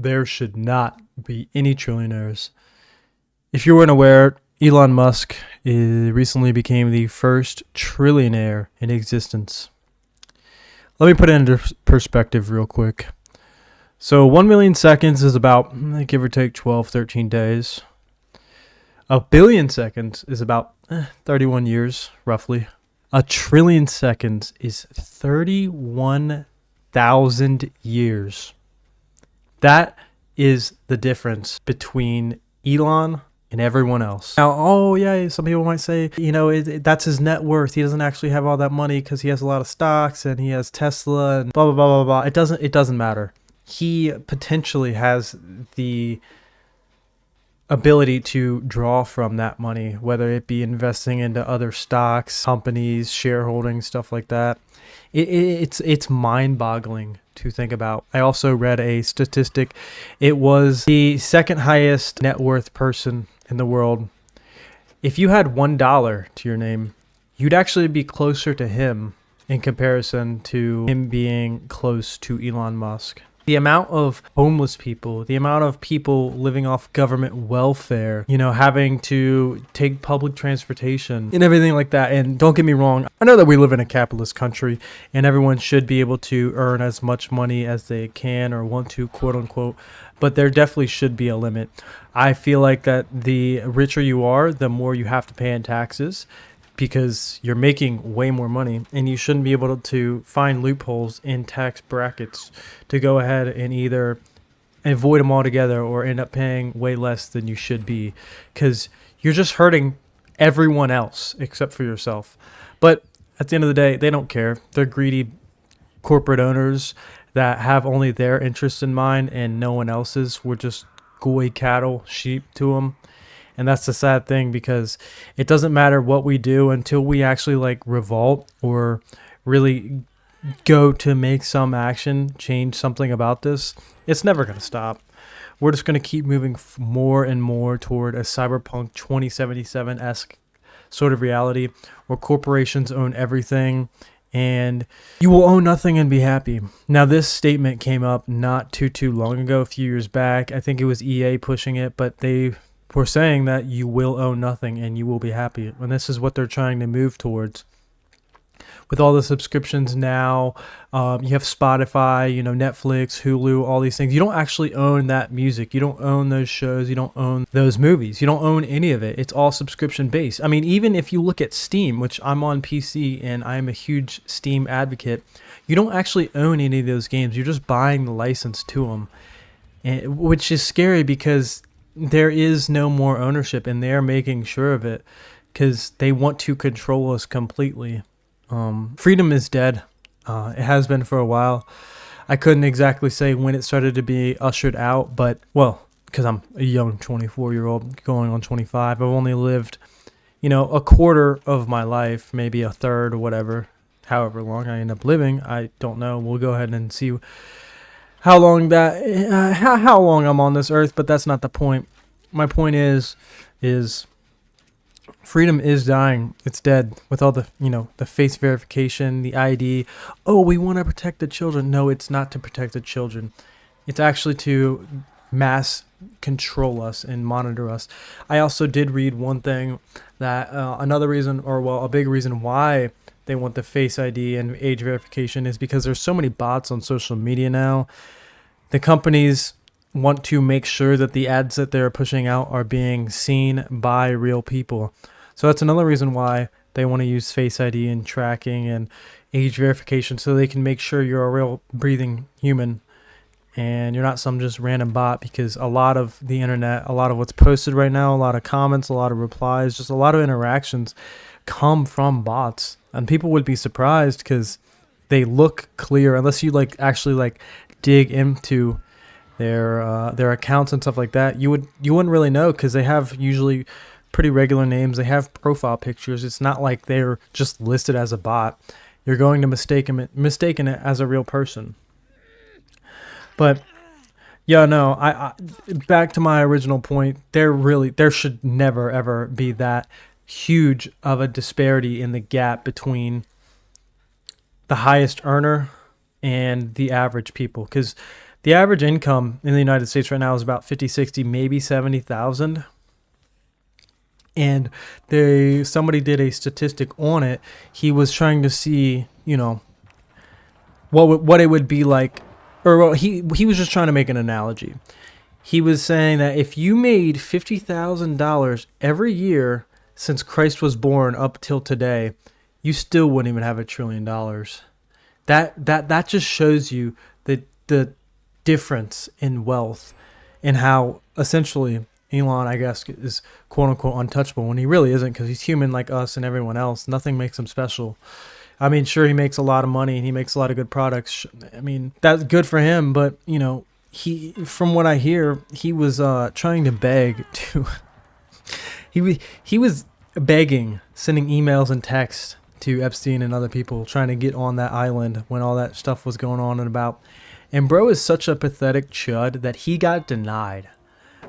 there should not be any trillionaires. If you weren't aware, Elon Musk recently became the first trillionaire in existence. Let me put it into perspective real quick. So 1 million seconds is about, give or take, 12, 13 days. A billion seconds is about 31 years, roughly. A trillion seconds is 31,000 years. That is the difference between Elon and everyone else. Now, some people might say, that's his net worth. He doesn't actually have all that money because he has a lot of stocks and he has Tesla and blah, blah, blah, blah, blah. It doesn't matter. He potentially has the ability to draw from that money, whether it be investing into other stocks, companies, shareholding, stuff like that. It's mind-boggling to think about. I also read a statistic. It was the second highest net worth person in the world. If you had $1 to your name, you'd actually be closer to him in comparison to him being close to Elon Musk. The amount of homeless people, the amount of people living off government welfare, having to take public transportation and everything like that. And don't get me wrong, I know that we live in a capitalist country and everyone should be able to earn as much money as they can or want to, quote unquote, but there definitely should be a limit. I feel like that the richer you are, the more you have to pay in taxes, because you're making way more money and you shouldn't be able to find loopholes in tax brackets to go ahead and either avoid them altogether or end up paying way less than you should be, because you're just hurting everyone else except for yourself. But at the end of the day, they don't care. They're greedy corporate owners that have only their interests in mind and no one else's. We're just goy cattle, sheep to them. And that's the sad thing, because it doesn't matter what we do until we actually revolt or really go to make some action, change something about this. It's never going to stop. We're just going to keep moving more and more toward a cyberpunk 2077-esque sort of reality where corporations own everything and you will own nothing and be happy. Now, this statement came up not too long ago, a few years back. I think it was EA pushing it, but they were saying that you will own nothing and you will be happy. And this is what they're trying to move towards. With all the subscriptions now, you have Spotify, Netflix, Hulu, all these things. You don't actually own that music. You don't own those shows. You don't own those movies. You don't own any of it. It's all subscription based. I mean, even if you look at Steam, which I'm on PC and I'm a huge Steam advocate, you don't actually own any of those games. You're just buying the license to them, which is scary because there is no more ownership and they're making sure of it because they want to control us completely. Freedom is dead. It has been for a while. I couldn't exactly say when it started to be ushered out, but because I'm a young 24-year-old going on 25, I've only lived, a quarter of my life, maybe a third or whatever, however long I end up living. I don't know. We'll go ahead and see how long I'm on this earth, but that's not the point. My point is freedom is dying. It's dead with all the, the face verification, the ID. Oh, we want to protect the children. No, it's not to protect the children. It's actually to mass control us and monitor us. I also did read one thing that another reason, a big reason why they want the face ID and age verification is because there's so many bots on social media now. The companies want to make sure that the ads that they're pushing out are being seen by real people. So that's another reason why they want to use Face ID and tracking and age verification, so they can make sure you're a real breathing human and you're not some just random bot, because a lot of the internet, a lot of what's posted right now, a lot of comments, a lot of replies, just a lot of interactions come from bots. And people would be surprised because they look clear unless you actually dig into their accounts and stuff like that. You wouldn't really know, because they have usually pretty regular names. They have profile pictures. It's not like they're just listed as a bot. You're going to mistaken it as a real person. But yeah, no, I back to my original point. There should never ever be that huge of a disparity in the gap between the highest earner and the average people, because The average income in the United States right now is about 50, 60, maybe 70,000. And somebody did a statistic on it. He was trying to see, what it would be like, or he was just trying to make an analogy. He was saying that if you made $50,000 every year since Christ was born up till today, you still wouldn't even have $1 trillion. That just shows you the difference in wealth and how essentially Elon, I guess, is quote unquote untouchable when he really isn't, because he's human like us and everyone else. Nothing makes him special. I mean, sure, he makes a lot of money and he makes a lot of good products. I mean, that's good for him, but from what I hear, he was trying to beg to. he was begging, sending emails and texts to Epstein and other people, trying to get on that island when all that stuff was going on and about. And bro is such a pathetic chud that he got denied.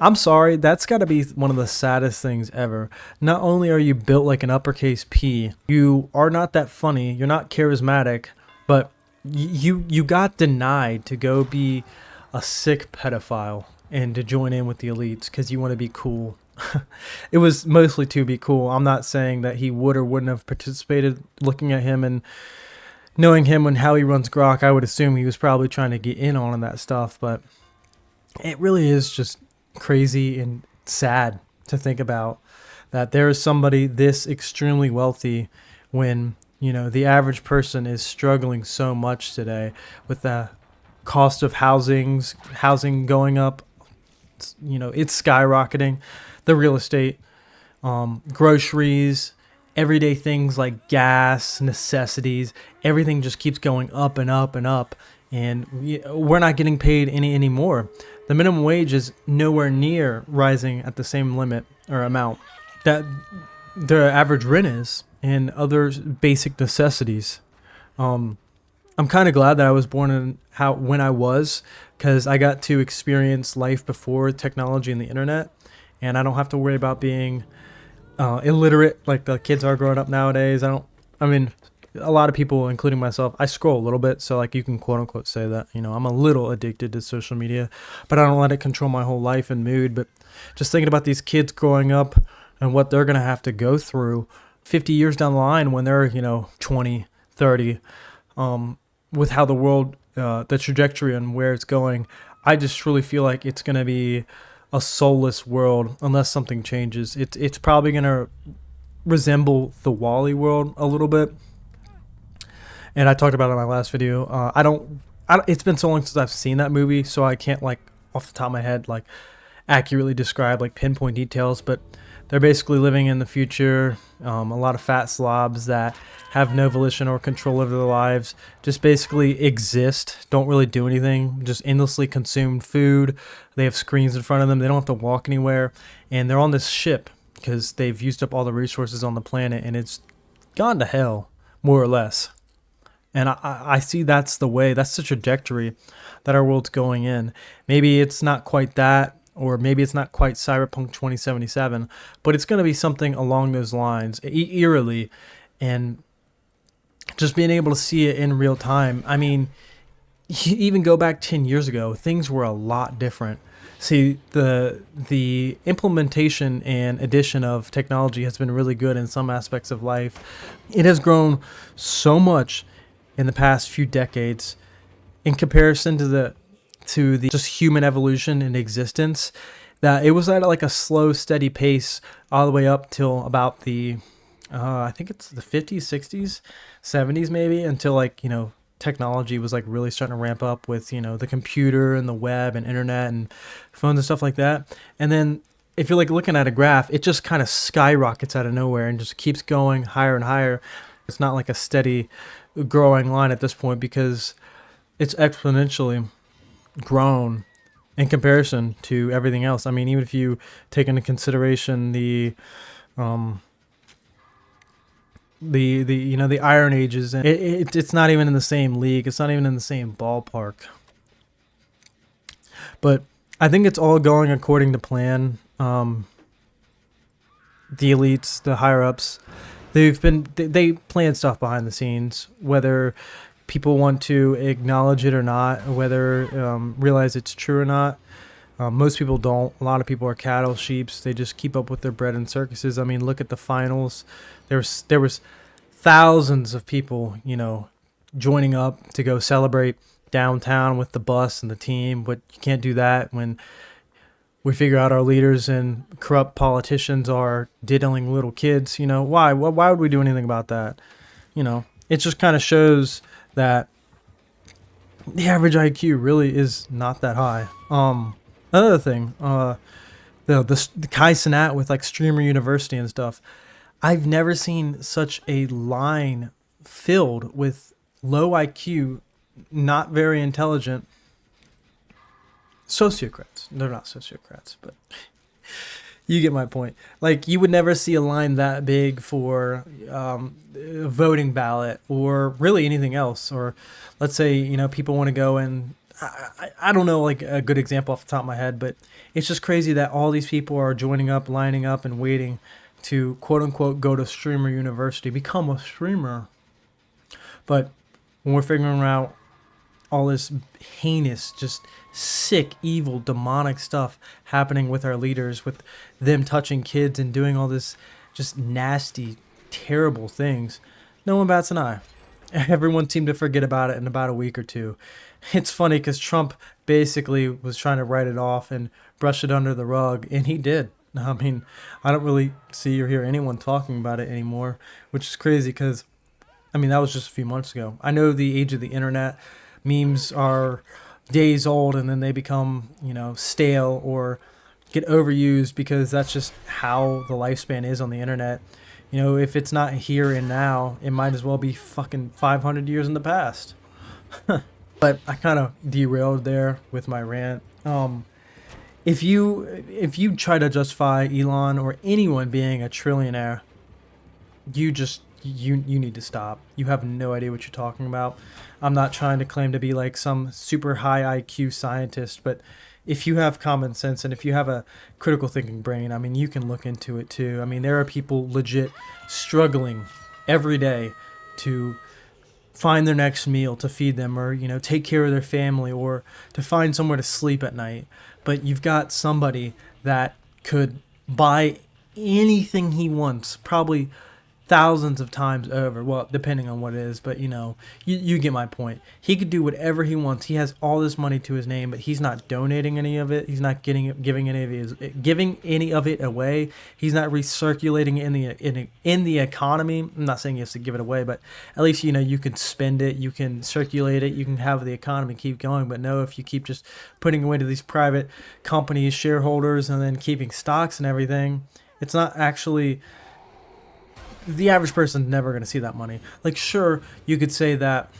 I'm sorry, that's got to be one of the saddest things ever. Not only are you built like an uppercase P, you are not that funny, you're not charismatic, but you got denied to go be a sick pedophile and to join in with the elites because you want to be cool. It was mostly to be cool. I'm not saying that he would or wouldn't have participated. Looking at him and knowing him and how he runs Grok, I would assume he was probably trying to get in on that stuff, but it really is just crazy and sad to think about that there is somebody this extremely wealthy when the average person is struggling so much today with the cost of housing going up. It's skyrocketing. The real estate, groceries, everyday things like gas, necessities, everything just keeps going up and up and up, and we're not getting paid any more. The minimum wage is nowhere near rising at the same limit or amount that the average rent is, and other basic necessities. I'm kind of glad that I was born when I was, because I got to experience life before technology and the internet, and I don't have to worry about being illiterate like the kids are growing up nowadays. A lot of people, including myself, I scroll a little bit, so like you can quote unquote say that I'm a little addicted to social media, but I don't let it control my whole life and mood. But just thinking about these kids growing up and what they're gonna have to go through 50 years down the line when they're 20, 30, with how the world, the trajectory and where it's going, I just truly feel like it's gonna be a soulless world unless something changes. It's probably gonna resemble the Wall-E world a little bit. And I talked about it in my last video. It's been so long since I've seen that movie, so I can't off the top of my head accurately describe pinpoint details. But they're basically living in the future. A lot of fat slobs that have no volition or control over their lives, just basically exist, don't really do anything, just endlessly consume food. They have screens in front of them. They don't have to walk anywhere, and they're on this ship because they've used up all the resources on the planet, and it's gone to hell, more or less. And I see that's the trajectory that our world's going in. Maybe it's not quite that, or maybe it's not quite Cyberpunk 2077, but it's going to be something along those lines, eerily. And just being able to see it in real time. I mean, even go back 10 years ago, things were a lot different. See, the implementation and addition of technology has been really good in some aspects of life. It has grown so much in the past few decades in comparison to the just human evolution and existence, that it was at a slow, steady pace all the way up till about the I think it's the 50s, 60s, 70s maybe, until technology was really starting to ramp up with the computer and the web and internet and phones and stuff like that. And then if you're looking at a graph, it just kind of skyrockets out of nowhere and just keeps going higher and higher. It's not a steady growing line at this point, because it's exponentially grown in comparison to everything else. I mean, even if you take into consideration the Iron Ages, and it's not even in the same league. It's not even in the same ballpark. But I think it's all going according to plan. The elites, the higher ups, they planned stuff behind the scenes, whether people want to acknowledge it or not, whether realize it's true or not. Most people don't. A lot of people are cattle, sheeps. They just keep up with their bread and circuses. I mean, look at the finals. There was thousands of people, joining up to go celebrate downtown with the bus and the team. But you can't do that when we figure out our leaders and corrupt politicians are diddling little kids. Why? Why would we do anything about that? It just kind of shows that the average IQ really is not that high. Another thing, the Kai Cenat with like Streamer University and stuff. I've never seen such a line filled with low IQ, not very intelligent sociocrats. They're not sociocrats, but you get my point. Like, you would never see a line that big for a voting ballot or really anything else. Or let's say, people want to go and I don't know, like a good example off the top of my head, but it's just crazy that all these people are joining up, lining up, and waiting to quote unquote go to Streamer University, become a streamer. But when we're figuring out all this heinous, just sick, evil, demonic stuff happening with our leaders, with them touching kids and doing all this just nasty, terrible things, no one bats an eye. Everyone seemed to forget about it in about a week or two. It's funny because Trump basically was trying to write it off and brush it under the rug, and he did. I mean, I don't really see or hear anyone talking about it anymore, which is crazy because, that was just a few months ago. I know the age of the internet, memes are days old and then they become, stale or get overused because that's just how the lifespan is on the internet. If it's not here and now, it might as well be fucking 500 years in the past. But I kind of derailed there with my rant. If you try to justify Elon or anyone being a trillionaire, you need to stop. You have no idea what you're talking about. I'm not trying to claim to be like some super high IQ scientist, but if you have common sense and if you have a critical thinking brain, you can look into it too. There are people legit struggling every day to find their next meal, to feed them, or take care of their family, or to find somewhere to sleep at night. But you've got somebody that could buy anything he wants, probably thousands of times over. Well, depending on what it is, but you get my point. He could do whatever he wants. He has all this money to his name, but he's not donating any of it. He's not giving any of it away. He's not recirculating it in the economy. I'm not saying he has to give it away, but at least you can spend it, you can circulate it, you can have the economy keep going. But no, if you keep just putting away to these private companies, shareholders, and then keeping stocks and everything, it's not actually. The average person's never going to see that money. Like, sure, you could say that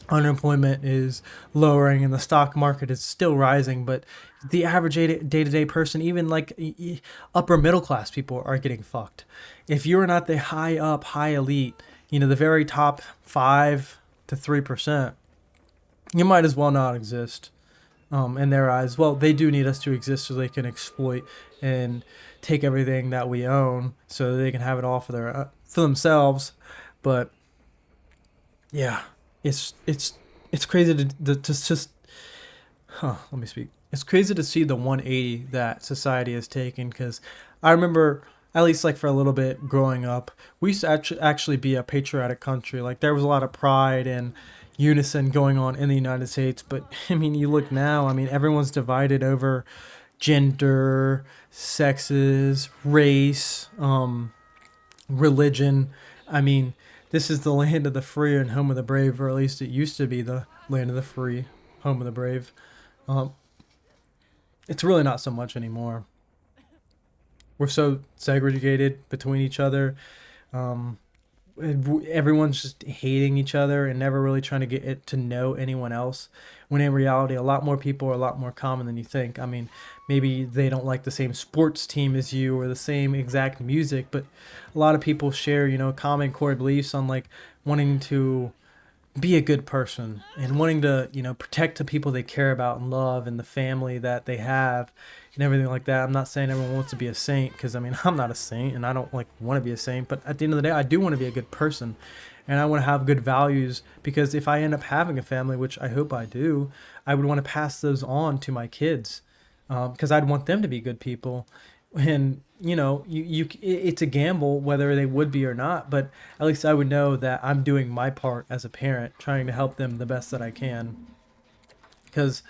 unemployment is lowering and the stock market is still rising, but the average day-to-day person, even like upper middle class people, are getting fucked. If you're not the high elite, the very top 5 to 3%, you might as well not exist. In their eyes. Well, they do need us to exist so they can exploit and take everything that we own so they can have it all for themselves. But yeah, it's crazy to just let me speak. It's crazy to see the 180 that society has taken, because I remember, at least like for a little bit growing up, we used to actually be a patriotic country. Like, there was a lot of pride and unison going on in the United States. But you look now, everyone's divided over gender, sexes, race, religion. This is the land of the free and home of the brave, or at least it used to be the land of the free, home of the brave. It's really not so much anymore. We're so segregated between each other. Everyone's just hating each other and never really trying to get it to know anyone else, when in reality a lot more people are a lot more common than you think. Maybe they don't like the same sports team as you or the same exact music, but a lot of people share common core beliefs on like wanting to be a good person and wanting to protect the people they care about and love and the family that they have and everything like that. I'm not saying everyone wants to be a saint, because I'm not a saint and I don't want to be a saint, but at the end of the day, I do want to be a good person. and I want to have good values, because if I end up having a family, which I hope I do, I would want to pass those on to my kids, because I'd want them to be good people. And it's a gamble whether they would be or not, but at least I would know that I'm doing my part as a parent, trying to help them the best that I can, because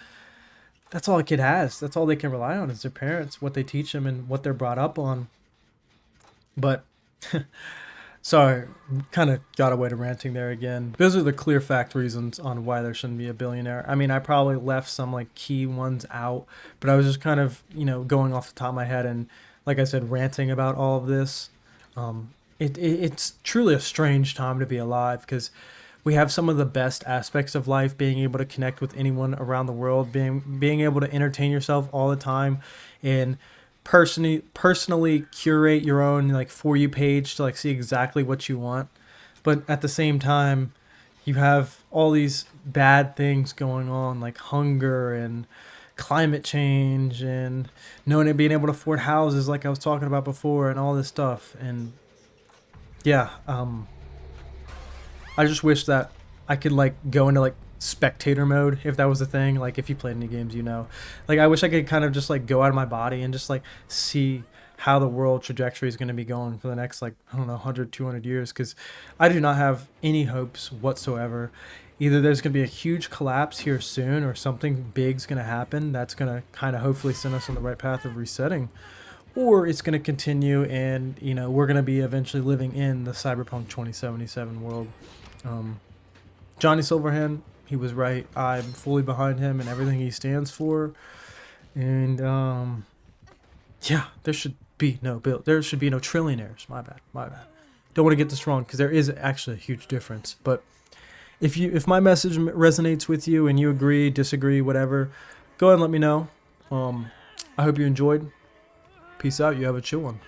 that's all a kid has. That's all they can rely on is their parents, what they teach them and what they're brought up on. But sorry, kind of got away to ranting there again. Those are the clear fact reasons on why there shouldn't be a billionaire. I mean, I probably left some like key ones out, but I was just kind of, going off the top of my head and, like I said, ranting about all of this. It's truly a strange time to be alive, because we have some of the best aspects of life, being able to connect with anyone around the world, being able to entertain yourself all the time, and personally curate your own like For You page to like see exactly what you want. But at the same time, you have all these bad things going on, like hunger and climate change and being able to afford houses, like I was talking about before, and all this stuff. And yeah, I just wish that I could like go into like spectator mode, if that was a thing. Like if you played any games, like I wish I could kind of just like go out of my body and just like see how the world trajectory is going to be going for the next, like, I don't know, 100, 200 years, because I do not have any hopes whatsoever. Either there's going to be a huge collapse here soon, or something big's going to happen that's going to kind of hopefully send us on the right path of resetting, or it's going to continue and, we're going to be eventually living in the Cyberpunk 2077 world. Johnny Silverhand, he was right. I'm fully behind him and everything he stands for. And yeah, there should be no trillionaires. My bad. Don't want to get this wrong, because there is actually a huge difference. But if my message resonates with you and you agree, disagree, whatever, go ahead and let me know. I hope you enjoyed. Peace out. You have a chill one.